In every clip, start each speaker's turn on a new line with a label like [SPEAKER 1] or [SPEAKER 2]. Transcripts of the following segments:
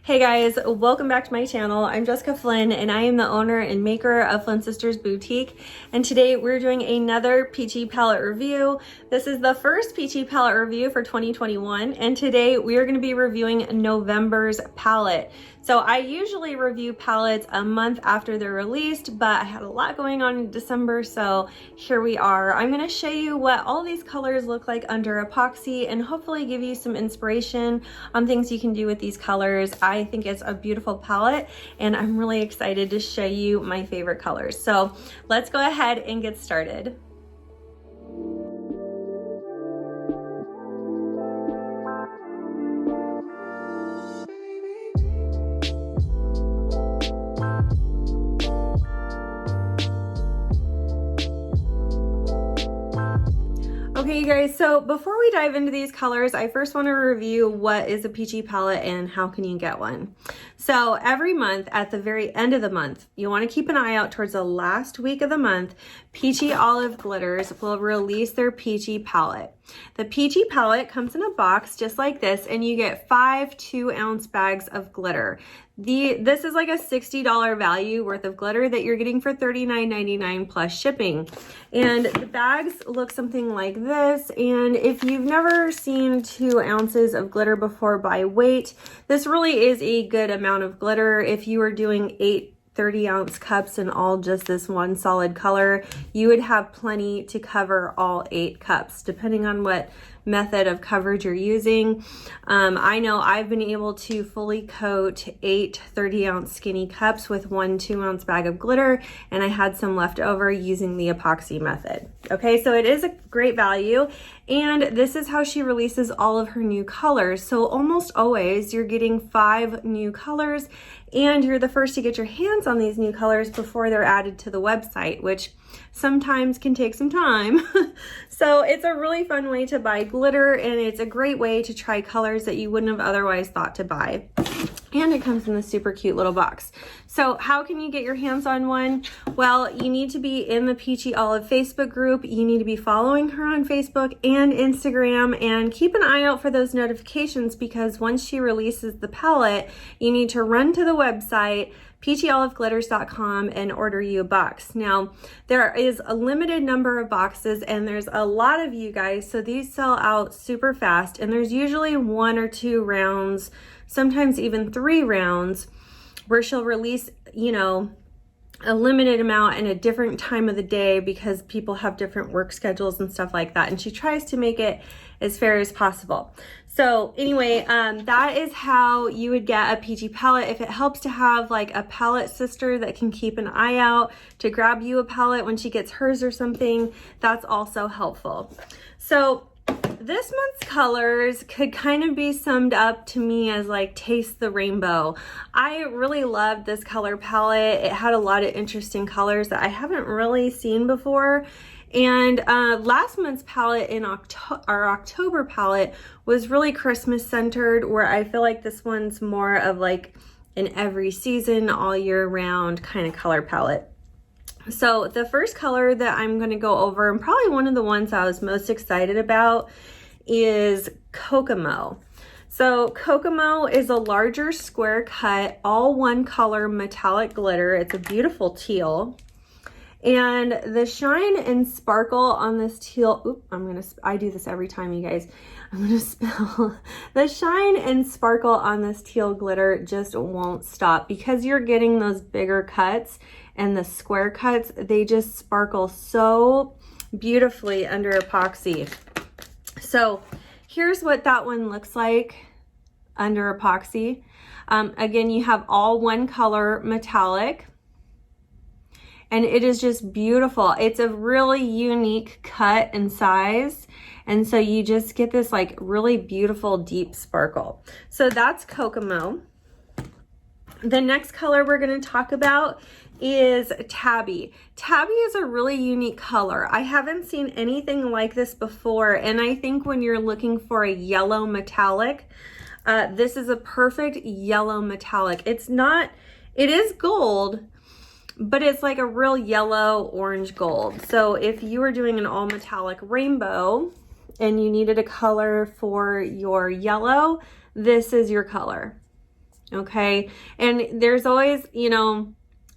[SPEAKER 1] Hey guys, welcome back to my channel. I'm Jessica Flynn and I am the owner and maker of Flynn Sisters Boutique. And today we're doing another Peachy palette review. This is the first Peachy palette review for 2021. And today we are going to be reviewing November's palette. So I usually review palettes a month after they're released, but I had a lot going on in December, so here we are. I'm going to show you what all these colors look like under epoxy and hopefully give you some inspiration on things you can do with these colors. I think it's a beautiful palette and I'm really excited to show you my favorite colors. So let's go ahead and get started. Okay, you guys, so before we dive into these colors, I first want to review what is a Peachy palette and how can you get one. So every month, at the very end of the month, you want to keep an eye out towards the last week of the month. Peachy Olive Glitters will release their Peachy palette. The Peachy palette comes in a box just like this, and you get 5 2-ounce bags of glitter. This is like a $60 value worth of glitter that you're getting for $39.99 plus shipping. And the bags look something like this. And if you've never seen 2 ounces of glitter before by weight, this really is a good amount of glitter. If you were doing 8 30-ounce cups and all just this one solid color, you would have plenty to cover all 8 cups, depending on what method of coverage you're using. I know I've been able to fully coat 8 30-ounce skinny cups with 1 2-ounce bag of glitter, and I had some left over using the epoxy method. Okay, so it is a great value, and this is how she releases all of her new colors. So almost always you're getting 5 new colors, and you're the first to get your hands on these new colors before they're added to the website, which sometimes can take some time. So it's a really fun way to buy glitter, and it's a great way to try colors that you wouldn't have otherwise thought to buy. And it comes in this super cute little box. So how can you get your hands on one? Well, you need to be in the Peachy Olive Facebook group. You need to be following her on Facebook and Instagram, and keep an eye out for those notifications, because once she releases the palette, you need to run to the website, peachyoliveglitters.com, and order you a box. Now, there is a limited number of boxes and there's a lot of you guys, so these sell out super fast, and there's usually 1 or 2 rounds, sometimes even 3 rounds, where she'll release, you know, a limited amount in a different time of the day because people have different work schedules and stuff like that. And she tries to make it as fair as possible. So anyway, that is how you would get a Peachy palette. If it helps to have like a palette sister that can keep an eye out to grab you a palette when she gets hers or something, that's also helpful. So this month's colors could kind of be summed up to me as like taste the rainbow. I really loved this color palette. It had a lot of interesting colors that I haven't really seen before. And last month's palette in our October palette was really Christmas centered, where I feel like this one's more of like an every season, all year round kind of color palette. So the first color that I'm going to go over, and probably one of the ones I was most excited about, is Kokomo. So Kokomo is a larger square cut, all one color metallic glitter. It's a beautiful teal. And the shine and sparkle on this teal, I do this every time, you guys. I'm gonna spill. The shine and sparkle on this teal glitter just won't stop, because you're getting those bigger cuts, and the square cuts, they just sparkle so beautifully under epoxy. So here's what that one looks like under epoxy. Again, you have all one color metallic, and it is just beautiful. It's a really unique cut and size, and so you just get this like really beautiful deep sparkle. So that's Kokomo. The next color we're going to talk about is Tabby. Tabby is a really unique color. I haven't seen anything like this before, and I think when you're looking for a yellow metallic, this is a perfect yellow metallic. It is gold, but it's like a real yellow orange gold. So if you were doing an all metallic rainbow and you needed a color for your yellow, this is your color. okay? And there's always, you know,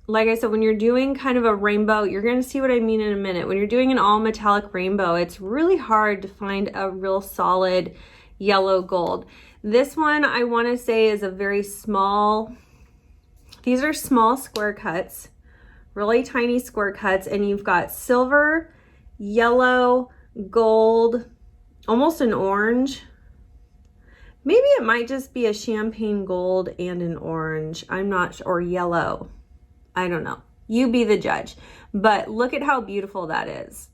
[SPEAKER 1] like I said, when you're doing kind of a rainbow, you're going to see what I mean in a minute. When you're doing an all metallic rainbow, it's really hard to find a real solid yellow gold. This one I want to say is a very small, these are small square cuts, really tiny square cuts, and you've got silver, yellow, gold, almost an orange. Maybe it might just be a champagne gold and an orange. I'm not sure, or yellow. I don't know. You be the judge. But look at how beautiful that is.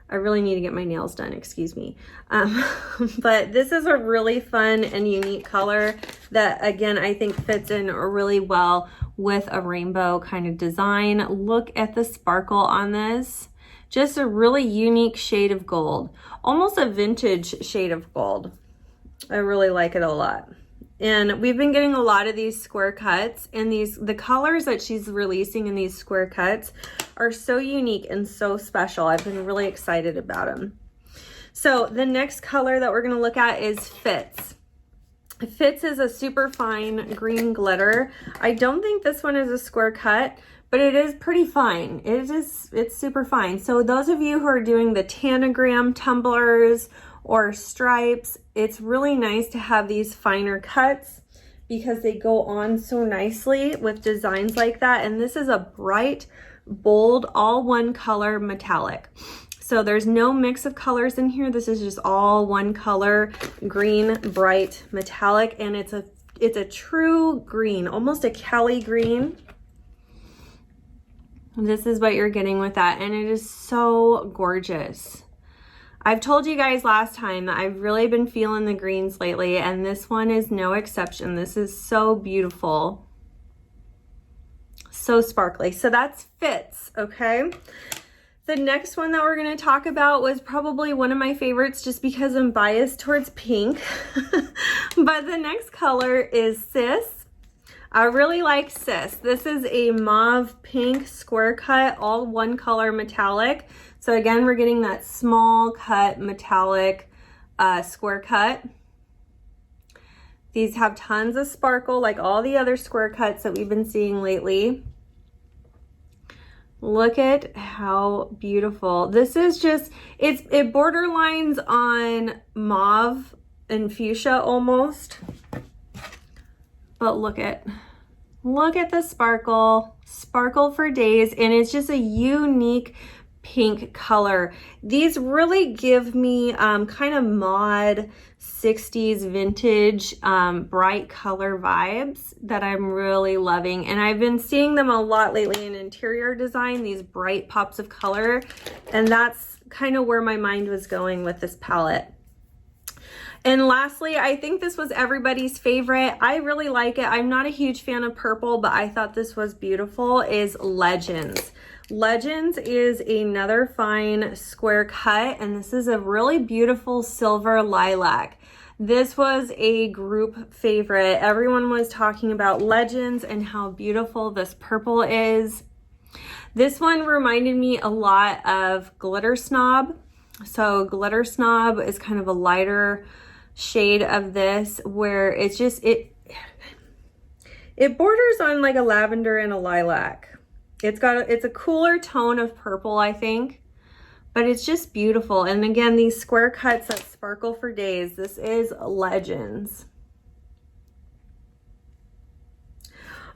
[SPEAKER 1] I really need to get my nails done, excuse me. But this is a really fun and unique color that, again, I think fits in really well with a rainbow kind of design. Look at the sparkle on this. Just a really unique shade of gold. Almost a vintage shade of gold. I really like it a lot. And we've been getting a lot of these square cuts, and the colors that she's releasing in these square cuts are so unique and so special. I've been really excited about them. So the next color that we're going to look at is Fitz. Fitz is a super fine green glitter. I don't think this one is a square cut, but it is pretty fine. It's super fine. So those of you who are doing the tanagram tumblers or stripes, it's really nice to have these finer cuts because they go on so nicely with designs like that. And this is a bright, bold, all one color metallic. So there's no mix of colors in here. This is just all one color, green, bright, metallic, and it's a true green, almost a Cali green. This is what you're getting with that, and it is so gorgeous. I've told you guys last time that I've really been feeling the greens lately, and this one is no exception. This is so beautiful. So sparkly. So that's Fitz, okay? The next one that we're going to talk about was probably one of my favorites just because I'm biased towards pink. But the next color is Sis. I really like Sis. This is a mauve pink square cut, all one color metallic. So again, we're getting that small cut metallic square cut. These have tons of sparkle like all the other square cuts that we've been seeing lately. Look at how beautiful. This is just, it borderlines on mauve and fuchsia almost. But look at the sparkle for days, and it's just a unique pink color. These really give me kind of mod 60s vintage bright color vibes that I'm really loving, and I've been seeing them a lot lately in interior design, these bright pops of color, and that's kind of where my mind was going with this palette. And lastly, I think this was everybody's favorite. I really like it. I'm not a huge fan of purple, but I thought this was beautiful, is Legends. Legends is another fine square cut, and this is a really beautiful silver lilac. This was a group favorite. Everyone was talking about Legends and how beautiful this purple is. This one reminded me a lot of Glitter Snob. So Glitter Snob is kind of a lighter shade of this, where it's just, it borders on like a lavender and a lilac. It's a cooler tone of purple, I think, but it's just beautiful. And again, these square cuts that sparkle for days. This is Legends.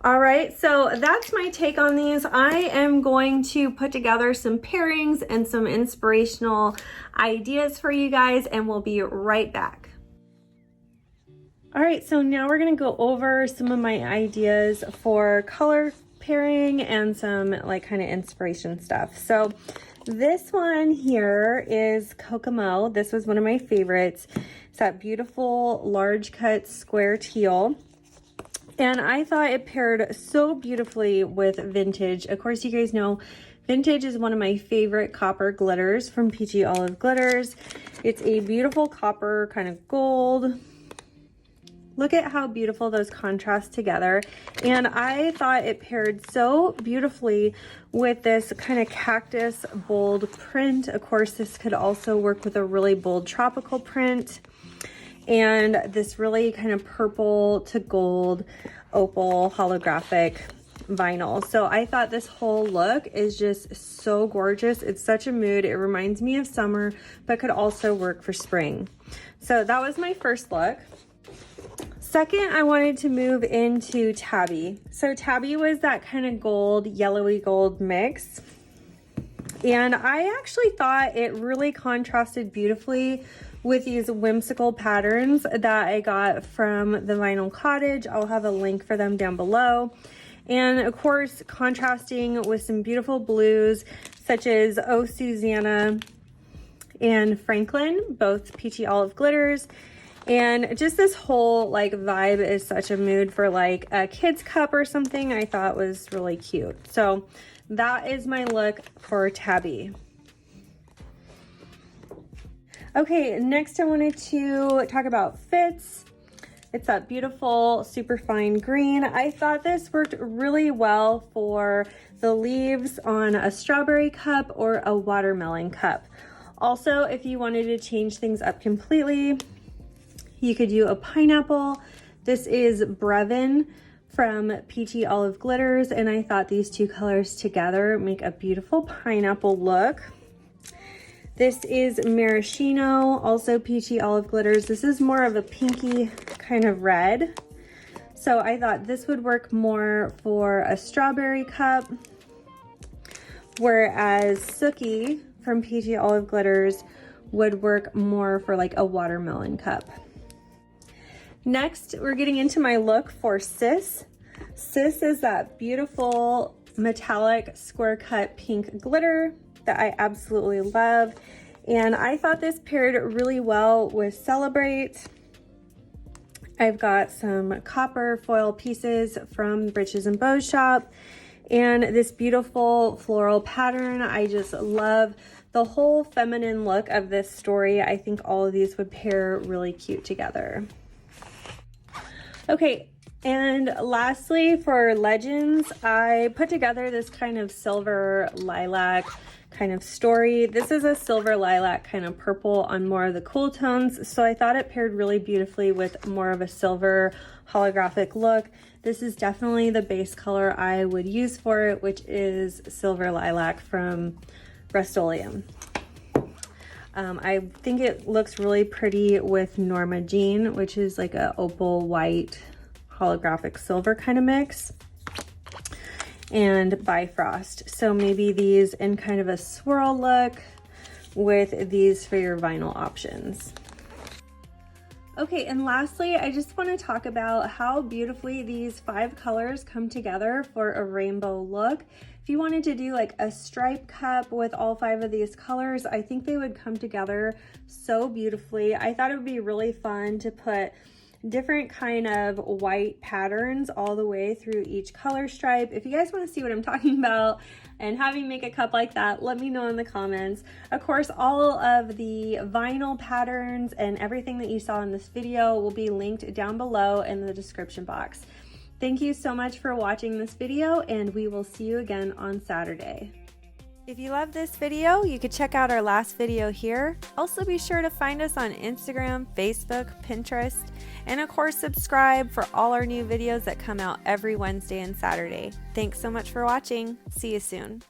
[SPEAKER 1] All right, so that's my take on these. I am going to put together some pairings and some inspirational ideas for you guys, and we'll be right back. All right, so now we're gonna go over some of my ideas for color pairing and some like kind of inspiration stuff. So this one here is Kokomo. This was one of my favorites. It's that beautiful large cut square teal. And I thought it paired so beautifully with vintage. Of course, you guys know vintage is one of my favorite copper glitters from Peachy Olive Glitters. It's a beautiful copper kind of gold. Look at how beautiful those contrast together. And I thought it paired so beautifully with this kind of cactus bold print. Of course, this could also work with a really bold tropical print. and this really kind of purple to gold opal holographic vinyl. So I thought this whole look is just so gorgeous. It's such a mood. It reminds me of summer, but could also work for spring. So that was my first look. Second, I wanted to move into Tabby. So Tabby was that kind of gold, yellowy gold mix. And I actually thought it really contrasted beautifully with these whimsical patterns that I got from the Vinyl Cottage. I'll have a link for them down below. And of course, contrasting with some beautiful blues such as Oh Susanna and Franklin, both peachy olive glitters. And just this whole like vibe is such a mood for like a kid's cup or something. I thought was really cute. So that is my look for Tabby. Okay, next I wanted to talk about Fitz. It's that beautiful super fine green. I thought this worked really well for the leaves on a strawberry cup or a watermelon cup. Also, if you wanted to change things up completely, you could do a pineapple. This is Brevin from Peachy Olive Glitters, and I thought these two colors together make a beautiful pineapple look. This is Maraschino, also Peachy Olive Glitters. This is more of a pinky kind of red. So I thought this would work more for a strawberry cup, whereas Sookie from Peachy Olive Glitters would work more for like a watermelon cup. Next, we're getting into my look for Sis. Sis is that beautiful metallic square cut pink glitter that I absolutely love. And I thought this paired really well with Celebrate. I've got some copper foil pieces from Breeches and Bows shop and this beautiful floral pattern. I just love the whole feminine look of this story. I think all of these would pair really cute together. Okay, and lastly for Legends, I put together this kind of silver lilac kind of story. This is a silver lilac kind of purple on more of the cool tones, so I thought it paired really beautifully with more of a silver holographic look. This is definitely the base color I would use for it, which is silver lilac from Rust-Oleum. I think it looks really pretty with Norma Jean, which is like a opal white holographic silver kind of mix, and Bifrost. So maybe these in kind of a swirl look with these for your vinyl options. Okay, and lastly, I just want to talk about how beautifully these 5 colors come together for a rainbow look. If you wanted to do like a stripe cup with all 5 of these colors, I think they would come together so beautifully. I thought it would be really fun to put different kind of white patterns all the way through each color stripe. If you guys want to see what I'm talking about and have me make a cup like that, let me know in the comments. Of course, all of the vinyl patterns and everything that you saw in this video will be linked down below in the description box. Thank you so much for watching this video, and we will see you again on Saturday. If you love this video, you could check out our last video here. Also be sure to find us on Instagram, Facebook, Pinterest, and of course subscribe for all our new videos that come out every Wednesday and Saturday. Thanks so much for watching. See you soon.